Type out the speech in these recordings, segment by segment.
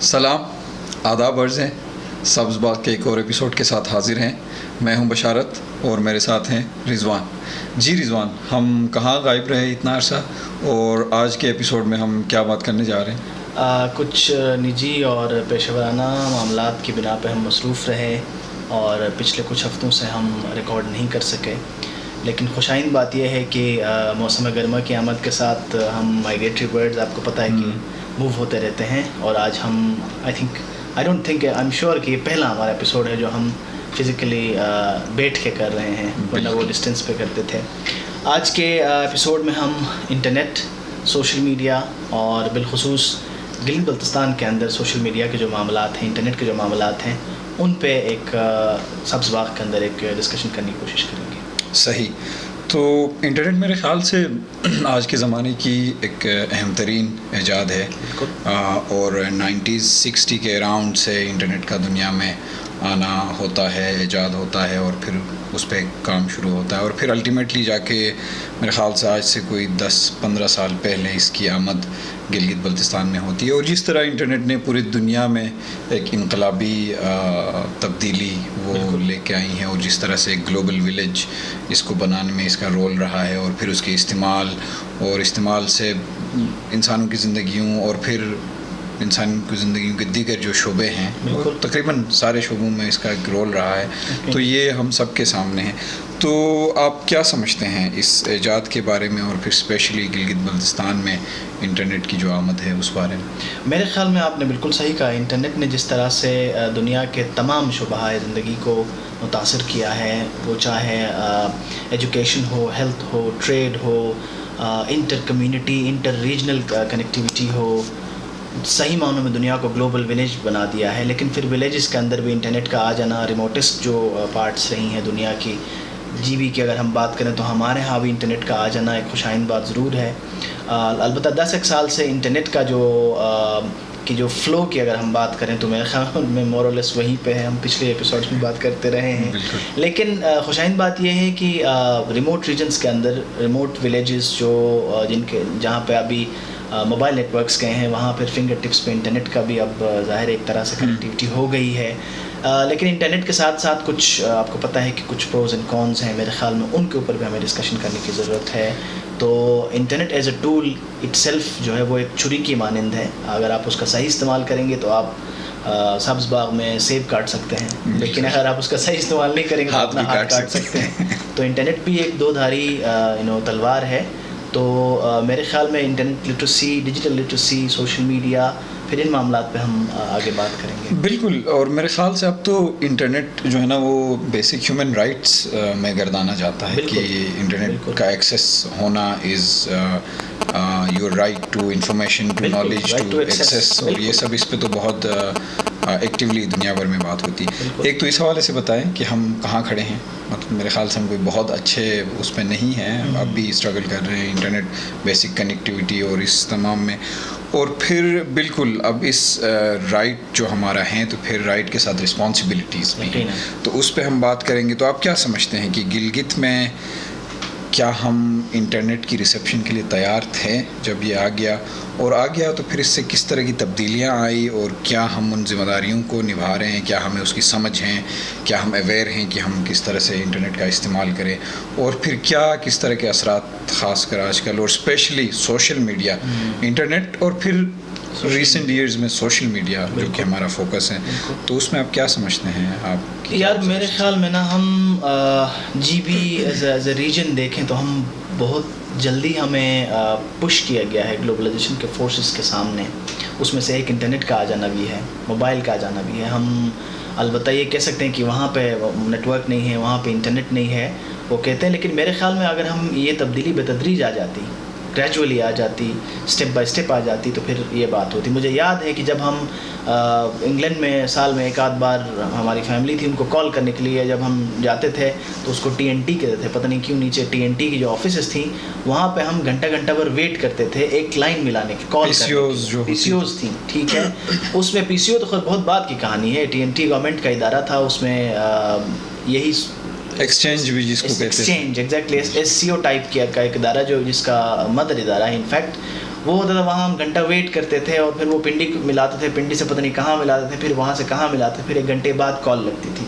سلام، آداب عرض ہیں. سبز باغ کے ایک اور ایپیسوڈ کے ساتھ حاضر ہیں. میں ہوں بشارت اور میرے ساتھ ہیں رضوان. جی رضوان، ہم کہاں غائب رہے اتنا عرصہ اور آج کے ایپیسوڈ میں ہم کیا بات کرنے جا رہے ہیں؟ کچھ نجی اور پیشہ ورانہ معاملات کی بنا پہ ہم مصروف رہے اور پچھلے کچھ ہفتوں سے ہم ریکارڈ نہیں کر سکے. لیکن خوشائند بات یہ ہے کہ موسم گرما کی آمد کے ساتھ ہم مائگریٹری برڈز آپ کو پتہ ہے کہ موو ہوتے رہتے ہیں، اور آج ہم آئی ایم شیور کہ یہ پہلا ہمارا ایپیسوڈ ہے جو ہم فزیکلی بیٹھ کے کر رہے ہیں، ورنہ وہ ڈسٹینس پہ کرتے تھے. آج کے ایپیسوڈ میں ہم انٹرنیٹ، سوشل میڈیا اور بالخصوص گلگت بلتستان کے اندر سوشل میڈیا کے جو معاملات ہیں، انٹرنیٹ کے جو معاملات ہیں، ان پہ ایک سبز باغ کے اندر ایک ڈسکشن کرنے کی کوشش کریں گے. صحیح. تو انٹرنیٹ میرے خیال سے آج کے زمانے کی ایک اہم ترین ایجاد ہے، اور 90s-60 کے اراؤنڈ سے انٹرنیٹ کا دنیا میں آنا ہوتا ہے، ایجاد ہوتا ہے، اور پھر اس پہ کام شروع ہوتا ہے، اور پھر الٹیمیٹلی جا کے میرے خیال سے آج سے کوئی 10-15 سال پہلے اس کی آمد گلگت بلتستان میں ہوتی ہے. اور جس طرح انٹرنیٹ نے پوری دنیا میں ایک انقلابی تبدیلی وہ لے کے آئی ہیں، اور جس طرح سے ایک گلوبل ولیج اس کو بنانے میں اس کا رول رہا ہے، اور پھر اس کے استعمال سے انسانوں کی زندگیوں اور پھر انسان کی زندگیوں کے دیگر جو شعبے ہیں، تقریباً سارے شعبوں میں اس کا ایک رول رہا ہے. تو یہ ہم سب کے سامنے ہے. تو آپ کیا سمجھتے ہیں اس ایجاد کے بارے میں، اور پھر اسپیشلی گلگت بلتستان میں انٹرنیٹ کی جو آمد ہے اس بارے میں؟ میرے خیال میں آپ نے بالکل صحیح کہا. انٹرنیٹ نے جس طرح سے دنیا کے تمام شعبۂ زندگی کو متاثر کیا ہے، وہ چاہے ایجوکیشن ہو، ہیلتھ ہو، ٹریڈ ہو، inter community, inter regional connectivity ہو، صحیح معنوں میں دنیا کو گلوبل ولیج بنا دیا ہے. لیکن پھر ولیجز کے اندر بھی انٹرنیٹ کا آ جانا، ریموٹسٹ جو پارٹس رہی ہیں دنیا کی، جی بی کی اگر ہم بات کریں تو ہمارے ہاں بھی انٹرنیٹ کا آ جانا ایک خوشائند بات ضرور ہے. البتہ 10 ایک سال سے انٹرنیٹ کا جو فلو کی اگر ہم بات کریں تو میرے خیال میں مور اور لیس وہیں پہ ہے. ہم پچھلے ایپیسوڈس میں بات کرتے رہے ہیں. لیکن خوشائند بات یہ ہے کہ ریموٹ ریجنس کے اندر، ریموٹ ولیجز جہاں پہ ابھی موبائل نیٹ ورکس گئے ہیں، وہاں پھر فنگر ٹپس پہ انٹرنیٹ کا بھی اب ظاہر ایک طرح سے کنیکٹیوٹی ہو گئی ہے. لیکن انٹرنیٹ کے ساتھ ساتھ کچھ آپ کو پتہ ہے کہ کچھ پروز اینڈ کونز ہیں. میرے خیال میں ان کے اوپر بھی ہمیں ڈسکشن کرنے کی ضرورت ہے. تو internet as a tool itself جو ہے وہ ایک چھری کی مانند ہے. اگر آپ اس کا صحیح استعمال کریں گے تو آپ سبز باغ میں سیب کاٹ سکتے ہیں، لیکن اگر آپ اس کا صحیح استعمال نہیں کریں گے تو اپنا ہاتھ کاٹ سکتے ہیں. تو انٹرنیٹ بھی ایک دو دھاری تلوار ہے. تو میرے خیال میں internet literacy, digital literacy, social media, پھر ان معاملات پہ ہم آگے بات کریں گے. بالکل. اور میرے خیال سے اب تو انٹرنیٹ جو ہے نا وہ بیسک ہیومن رائٹس میں گردانا جاتا ہے کہ انٹرنیٹ کا ایکسیس ہونا is your right to information, to knowledge, to access. اور یہ سب اس پہ تو بہت ایکٹیولی دنیا بھر میں بات ہوتی ہے. ایک تو اس حوالے سے بتائیں کہ ہم کہاں کھڑے ہیں. مطلب میرے خیال سے ہم کوئی بہت اچھے اس پہ نہیں ہیں، اب بھی اسٹرگل کر رہے ہیں انٹرنیٹ بیسک کنیکٹیوٹی اور اس تمام میں. اور پھر بالکل اب اس رائٹ جو ہمارا ہیں تو پھر رائٹ کے ساتھ رسپانسبلٹیز بھی ہیں، تو اس پہ ہم بات کریں گے. تو آپ کیا سمجھتے ہیں کہ گلگت میں کیا ہم انٹرنیٹ کی ریسیپشن کے لیے تیار تھے جب یہ آ گیا تو پھر اس سے کس طرح کی تبدیلیاں آئی، اور کیا ہم ان ذمہ داریوں کو نبھا رہے ہیں، کیا ہمیں اس کی سمجھ ہیں، کیا ہم اویئر ہیں کہ ہم کس طرح سے انٹرنیٹ کا استعمال کریں، اور پھر کس طرح کے اثرات خاص کر آج کل اور اسپیشلی سوشل میڈیا، انٹرنیٹ اور پھر ریسنٹ ایئرز میں سوشل میڈیا جو کہ ہمارا فوکس ہے، تو اس میں آپ کیا سمجھتے ہیں آپ؟ یار میرے خیال میں نا ہم G B as a region دیکھیں تو ہم بہت جلدی ہمیں پش کیا گیا ہے گلوبلائزیشن کے فورسز کے سامنے. اس میں سے ایک انٹرنیٹ کا آ جانا بھی ہے، موبائل کا آ جانا بھی ہے. ہم البتہ یہ کہہ سکتے ہیں کہ وہاں پہ نیٹ ورک نہیں ہے، وہاں پہ انٹرنیٹ نہیں ہے، وہ کہتے ہیں. لیکن میرے خیال میں اگر ہم یہ تبدیلی بتدریج آ جاتی، گریجولی آ جاتی، اسٹیپ بائی اسٹیپ آ جاتی، تو پھر یہ بات ہوتی. مجھے یاد ہے کہ جب ہم انگلینڈ میں سال میں ایک آدھ بار ہماری فیملی تھی، ان کو کال کرنے کے لیے جب ہم جاتے تھے تو اس کو TNT کہتے تھے. پتہ نہیں کیوں نیچے TNT کی جو آفیسز تھیں وہاں پہ ہم گھنٹہ بھر ویٹ کرتے تھے ایک لائن ملانے کی، کال PCOs تھیں. ٹھیک ہے، اس میں PCO تو خود بہت بات کی کہانی ہے. TNT گورنمنٹ کا ادارہ تھا، اس میں یہی ایکسچینج بھی جس کو کہتے ہیں، ایکسچینج ایگزیکٹلی SCO ٹائپ کا ایک ادارہ جو جس کا مدر ادارہ ہے انفیکٹ. وہ ہوتا تھا وہاں ہم گھنٹہ ویٹ کرتے تھے اور پھر وہ پنڈی ملاتے تھے, پنڈی سے پتہ نہیں کہاں ملاتے تھے, پھر وہاں سے کہاں ملاتے, پھر 1 گھنٹے بعد کال لگتی تھی.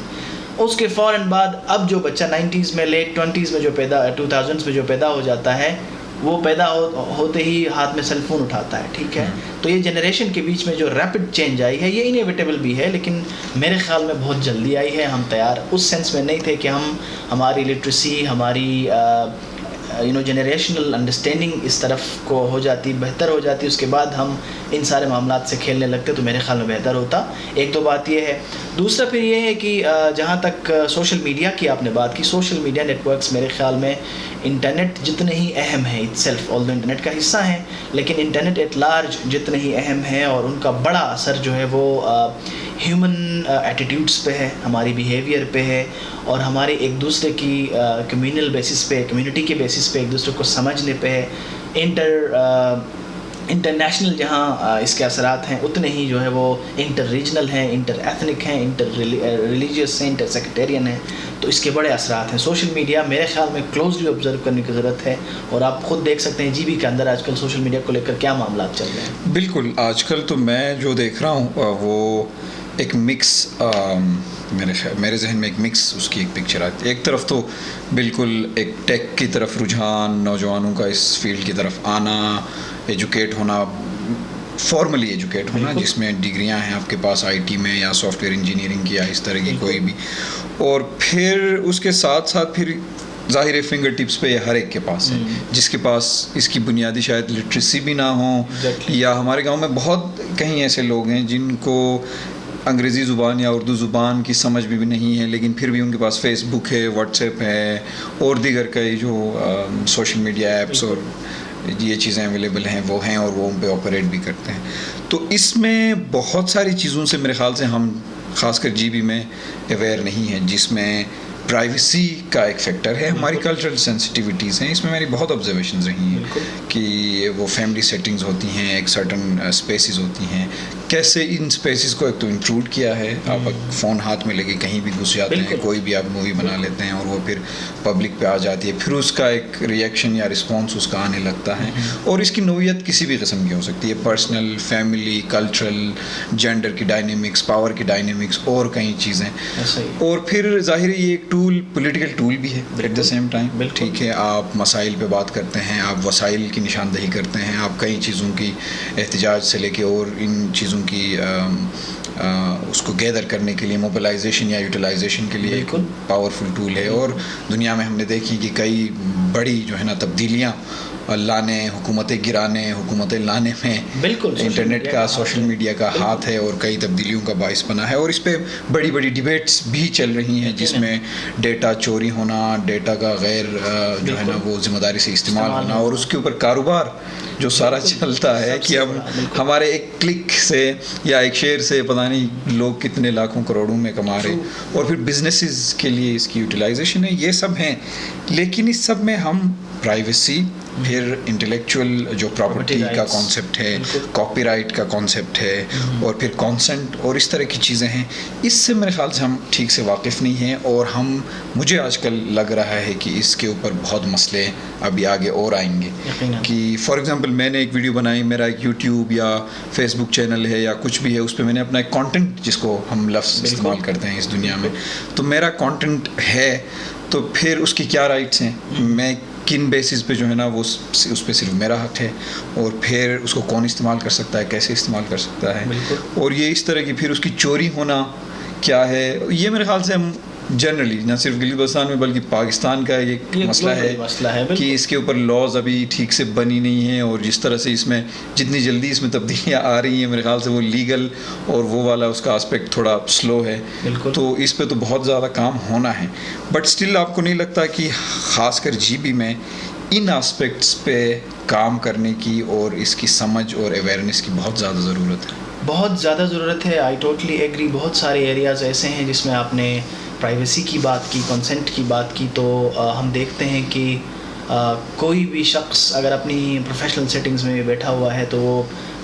اس کے فوراً بعد اب جو بچہ 90s میں لیٹ 20s میں جو 2000s میں جو پیدا ہو جاتا ہے, وہ پیدا ہوتے ہی ہاتھ میں سیل فون اٹھاتا ہے, ٹھیک ہے. تو یہ جنریشن کے بیچ میں جو ریپڈ چینج آئی ہے یہ انیویٹیبل بھی ہے, لیکن میرے خیال میں بہت جلدی آئی ہے. ہم تیار اس سینس میں نہیں تھے کہ ہماری لٹریسی, ہماری جنریشنل انڈرسٹینڈنگ اس طرف کو ہو جاتی, بہتر ہو جاتی, اس کے بعد ہم ان سارے معاملات سے کھیلنے لگتے, تو میرے خیال میں بہتر ہوتا. ایک دو بات یہ ہے. دوسرا پھر یہ ہے کہ جہاں تک سوشل میڈیا کی آپ نے بات کی, سوشل میڈیا نیٹ ورکس میرے خیال میں انٹرنیٹ جتنے ہی اہم ہیں اٹ سیلف, آل دو انٹرنیٹ کا حصہ ہیں, لیکن انٹرنیٹ ایٹ لارج جتنے ہی اہم ہیں اور ان کا بڑا اثر جو ہے وہ ہیومن ایٹیٹیوڈس پہ ہے, ہماری بیہیویئر پہ ہے, اور ہمارے ایک دوسرے کی کمیونل بیسس پہ, کمیونٹی کے بیسس پہ ایک دوسرے کو سمجھنے پہ ہے. انٹرنیشنل جہاں اس کے اثرات ہیں اتنے ہی جو ہے وہ انٹر ریجنل ہیں, انٹر ایتھنک ہیں, انٹر ریلیجیس ہیں, انٹر سیکٹیرین ہیں. تو اس کے بڑے اثرات ہیں. سوشل میڈیا میرے خیال میں کلوزلی آبزرو کرنے کی ضرورت ہے, اور آپ خود دیکھ سکتے ہیں GB کے اندر آج کل سوشل میڈیا کو لے کر کیا معاملات چل رہے ہیں. بالکل, آج کل تو میں جو دیکھ رہا ہوں وہ ایک مکس, میرے ذہن میں ایک مکس اس کی ایک پکچر آتی ہے. ایک طرف تو بالکل ایک ٹیک کی طرف رجحان, نوجوانوں کا اس فیلڈ کی طرف آنا, ایجوکیٹ ہونا, فارملی ایجوکیٹ ہونا, جس میں ڈگریاں ہیں آپ کے پاس IT میں یا سافٹ ویئر انجینئرنگ کی یا اس طرح کی کوئی بھی, اور پھر اس کے ساتھ ساتھ پھر ظاہر فنگر ٹپس پہ یہ ہر ایک کے پاس ہے, جس کے پاس اس کی بنیادی شاید لٹریسی بھی نہ ہو, یا ہمارے گاؤں میں بہت کہیں ایسے لوگ ہیں جن کو انگریزی زبان یا اردو زبان کی سمجھ بھی نہیں ہے, لیکن پھر بھی ان کے پاس فیس بک ہے, واٹس ایپ ہے, اور دیگر کئی جو سوشل میڈیا ایپس اور یہ چیزیں اویلیبل ہیں وہ ہیں, اور وہ ان پہ آپریٹ بھی کرتے ہیں. تو اس میں بہت ساری چیزوں سے میرے خیال سے ہم خاص کر GB میں اویئر نہیں ہیں, جس میں پرائیویسی کا ایک فیکٹر ہے, ہماری کلچرل سینسٹیوٹیز ہیں. اس میں میری بہت آبزرویشنز رہی ہیں کہ وہ فیملی سیٹنگز ہوتی ہیں, ایک سرٹن اسپیسیز ہوتی ہیں, کیسے ان اسپیسیز کو ایک تو انکلوڈ کیا ہے. آپ فون ہاتھ میں لگے کہیں بھی گھس جاتے ہیں, کوئی بھی آپ مووی بنا لیتے ہیں, اور وہ پھر پبلک پہ آ جاتی ہے, پھر اس کا ایک ریئیکشن یا رسپانس اس کا آنے لگتا ہے, اور اس کی نوعیت کسی بھی قسم کی ہو سکتی ہے, پرسنل, فیملی, کلچرل, جینڈر کی ڈائنامکس, پاور کی ڈائنامکس, اور کئی چیزیں. اور پھر ظاہر یہ ایک ٹول, پولیٹیکل ٹول بھی ہے ایٹ دا سیم ٹائم. ٹھیک ہے, آپ مسائل پہ بات کرتے ہیں, آپ وسائل کی نشاندہی کرتے ہیں, آپ کئی چیزوں کی احتجاج سے لے کے اور ان چیزوں کی اس کو گیدر کرنے کے لیے, موبلائزیشن یا یوٹیلائزیشن کے لیے ایک پاورفل ٹول ہے. اور دنیا میں ہم نے دیکھی کہ کئی بڑی جو ہے نا تبدیلیاں لانے, حکومتیں گرانے, حکومتیں لانے میں بالکل انٹرنیٹ کا, سوشل میڈیا کا ہاتھ ہے, اور کئی تبدیلیوں کا باعث بنا ہے. اور اس پہ بڑی بڑی ڈیبیٹس بھی چل رہی ہیں, جس میں ڈیٹا چوری ہونا, ڈیٹا کا غیر جو ہے نا وہ ذمہ داری سے استعمال ہونا, اور اس کے اوپر کاروبار جو سارا چلتا ہے کہ اب ہمارے ایک کلک سے یا ایک شیئر سے پتہ نہیں لوگ کتنے لاکھوں کروڑوں میں کما رہے, اور پھر بزنسز کے لیے اس کی یوٹیلائزیشن ہے. یہ سب ہیں, لیکن اس سب میں ہم پرائیویسی, پھر انٹلیکچوئل جو پراپرٹی کا کانسیپٹ ہے, کاپی رائٹ کا کانسیپٹ ہے, اور پھر کانسنٹ اور اس طرح کی چیزیں ہیں, اس سے میرے خیال سے ہم ٹھیک سے واقف نہیں ہیں. اور مجھے آج کل لگ رہا ہے کہ اس کے اوپر بہت مسئلے ابھی آگے اور آئیں گے. کہ فار ایگزامپل میں نے ایک ویڈیو بنائی, میرا ایک یوٹیوب یا فیس بک چینل ہے یا کچھ بھی ہے, اس پہ میں نے اپنا ایک کانٹینٹ, جس کو ہم لفظ استعمال کرتے ہیں اس دنیا میں, تو میرا کانٹینٹ ہے, تو پھر اس کی کیا رائٹس ہیں, میں کن بیسس پہ جو ہے نا وہ اس پہ صرف میرا حق ہے, اور پھر اس کو کون استعمال کر سکتا ہے, کیسے استعمال کر سکتا ہے, اور یہ اس طرح کی پھر اس کی چوری ہونا کیا ہے. یہ میرے خیال سے ہم جنرلی نہ صرف گلگت بلتستان میں بلکہ پاکستان کا ایک مسئلہ ہے کہ اس کے اوپر لاز ابھی ٹھیک سے بنی نہیں ہیں, اور جس طرح سے اس میں جتنی جلدی اس میں تبدیلیاں آ رہی ہیں, میرے خیال سے وہ لیگل اور وہ والا اس کا اسپیکٹ تھوڑا سلو ہے. تو اس پہ تو بہت زیادہ کام ہونا ہے. بٹ اسٹل آپ کو نہیں لگتا کہ خاص کر GB میں ان اسپیکٹس پہ کام کرنے کی اور اس کی سمجھ اور اویئرنیس کی بہت زیادہ ضرورت ہے؟ بہت زیادہ ضرورت ہے. I totally agree. بہت سارے ایریاز ایسے ہیں جس میں آپ نے پرائیویسی کی بات کی, کنسنٹ کی بات کی, تو ہم دیکھتے ہیں کہ کوئی بھی شخص اگر اپنی پروفیشنل سیٹنگز میں بیٹھا ہوا ہے تو وہ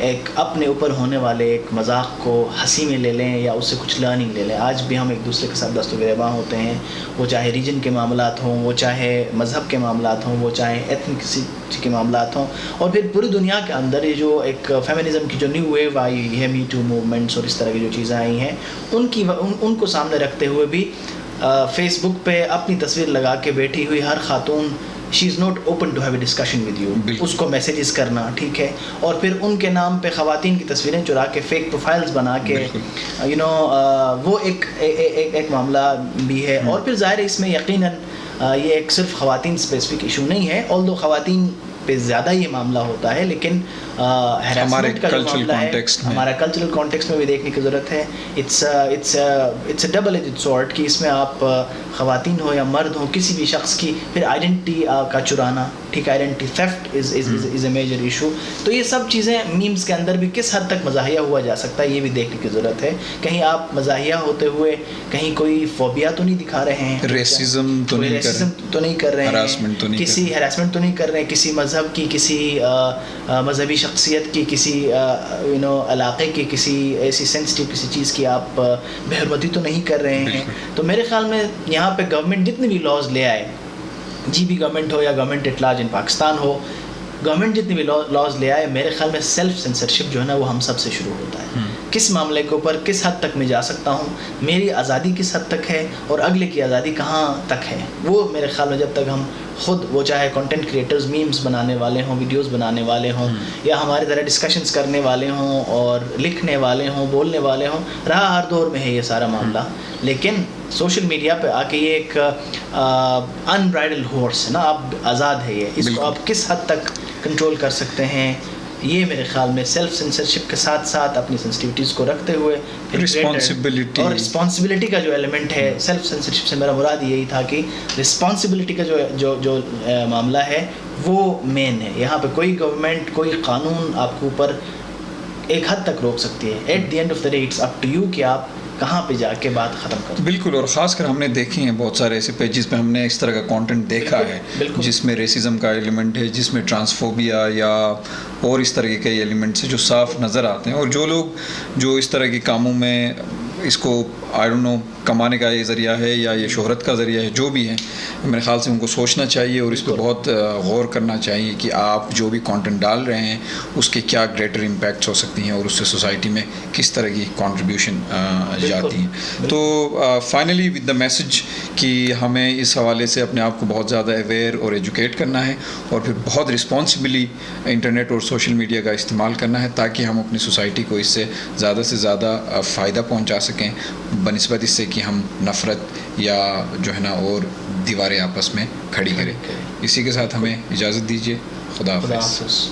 ایک اپنے اوپر ہونے والے ایک مذاق کو ہنسی میں لے لیں یا اس سے کچھ لرننگ لے لیں. آج بھی ہم ایک دوسرے کے ساتھ دست و گریباں ہوتے ہیں, وہ چاہے ریجن کے معاملات ہوں, وہ چاہے مذہب کے معاملات ہوں, وہ چاہے ایتھنک کے معاملات ہوں, اور پھر پوری دنیا کے اندر یہ جو ایک فیمنزم کی جو نیو ویو آئی ہے, می ٹو موومنٹس اور اس طرح کی جو چیزیں آئی ہیں, ان کو سامنے رکھتے ہوئے بھی فیس بک پہ اپنی تصویر لگا کے بیٹھی ہوئی ہر خاتون, she is not open to have a discussion with you, اس کو میسیجز کرنا, ٹھیک ہے, اور پھر ان کے نام پہ خواتین کی تصویریں چرا کے فیک پروفائلز بنا کے وہ ایک معاملہ بھی ہے. اور پھر ظاہر ہے اس میں یقیناً یہ ایک صرف خواتین اسپیسیفک ایشو نہیں ہے, آلدو خواتین پہ زیادہ یہ معاملہ ہوتا ہے, لیکن ہراسمنٹ کا جو معاملہ ہے ہمارا کلچرل کانٹیکسٹ میں بھی دیکھنے کی ضرورت ہے. It's a double edged sword کہ اس میں آپ خواتین ہو یا مرد ہو, کسی بھی شخص کی پھر آئیڈینٹی کا چرانا, ٹھیک, آئیڈینٹی تھیفٹ از اے میجر ایشو. تو یہ سب چیزیں میمز کے اندر بھی کس حد تک مزاحیہ ہوا جا سکتا ہے یہ بھی دیکھنے کی ضرورت ہے. کہیں آپ مزاحیہ ہوتے ہوئے کہیں کوئی فوبیا تو نہیں دکھا رہے ہیں, ریسزم تو نہیں کر رہے ہیں, کسی ہراسمنٹ تو نہیں کر رہے ہیں, کسی مذہب کی, کسی مذہبی شخصیت کی, کسی علاقے کی, کسی ایسی سینسٹیو کسی چیز کی آپ بے حرمتی تو نہیں کر رہے ہیں. تو میرے خیال میں یہاں پہ گورنمنٹ جتنے بھی لاز لے آئے, جی بھی گورنمنٹ ہو یا government at large in Pakistan ہو, گورنمنٹ جتنے بھی لاز لے آئے, میرے خیال میں سیلف سینسرشپ جو ہے نا وہ ہم سب سے شروع ہوتا ہے. کس معاملے کے اوپر کس حد تک میں جا سکتا ہوں, میری آزادی کس حد تک ہے اور اگلے کی آزادی کہاں تک ہے, وہ میرے خیال میں جب تک ہم خود, وہ چاہے کنٹینٹ کریٹرز میمز بنانے والے ہوں, ویڈیوز بنانے والے ہوں, یا ہمارے طرح ڈسکشنز کرنے والے ہوں اور لکھنے والے ہوں, بولنے والے ہوں, رہا ہر دور میں ہے یہ سارا معاملہ. لیکن سوشل میڈیا پہ آ کے یہ ایک ان برائڈل ہارس ہے نا, آپ آزاد ہے, یہ اس کو آپ کس حد تک کنٹرول کر سکتے ہیں, یہ میرے خیال میں سیلف سینسرشپ کے ساتھ ساتھ اپنی سینسٹیوٹیز کو رکھتے ہوئے اور رسپانسبلٹی کا جو ایلیمنٹ ہے, سیلف سینسرشپ سے میرا مراد یہی تھا کہ رسپانسبلٹی کا جو معاملہ ہے وہ مین ہے. یہاں پہ کوئی گورنمنٹ, کوئی قانون آپ کے اوپر ایک حد تک روک سکتی ہے. At the end of the day it's up to you کہ آپ کہاں پہ جا کے بات ختم کریں. بالکل, اور خاص کر ہم نے دیکھی ہیں بہت سارے ایسے پیجز پہ ہم نے اس طرح کا کانٹینٹ دیکھا ہے جس میں ریسزم کا ایلیمنٹ ہے, جس میں ٹرانسفوبیا یا اور اس طرح کے ایلیمنٹس جو صاف نظر آتے ہیں. اور جو لوگ جو اس طرح کے کاموں میں اس کو آئی ڈونٹ نو کمانے کا یہ ذریعہ ہے یا یہ شہرت کا ذریعہ ہے, جو بھی ہے, میرے خیال سے ان کو سوچنا چاہیے اور اس پہ بہت غور کرنا چاہیے کہ آپ جو بھی کانٹینٹ ڈال رہے ہیں اس کے کیا گریٹر امپیکٹس ہو سکتی ہیں اور اس سے سوسائٹی میں کس طرح کی کنٹریبیوشن جاتی ہیں. تو فائنلی ود دا میسج کہ ہمیں اس حوالے سے اپنے آپ کو بہت زیادہ اویئر اور ایجوکیٹ کرنا ہے اور پھر بہت رسپانسبلی انٹرنیٹ اور سوشل میڈیا کا استعمال کرنا ہے تاکہ ہم اپنی سوسائٹی کو اس سے زیادہ فائدہ پہنچا سکیں, بنسبت اس سے کہ ہم نفرت یا جو ہے نا اور دیواریں آپس میں کھڑی کریں. اسی کے ساتھ ہمیں اجازت دیجیے. خدا حافظ.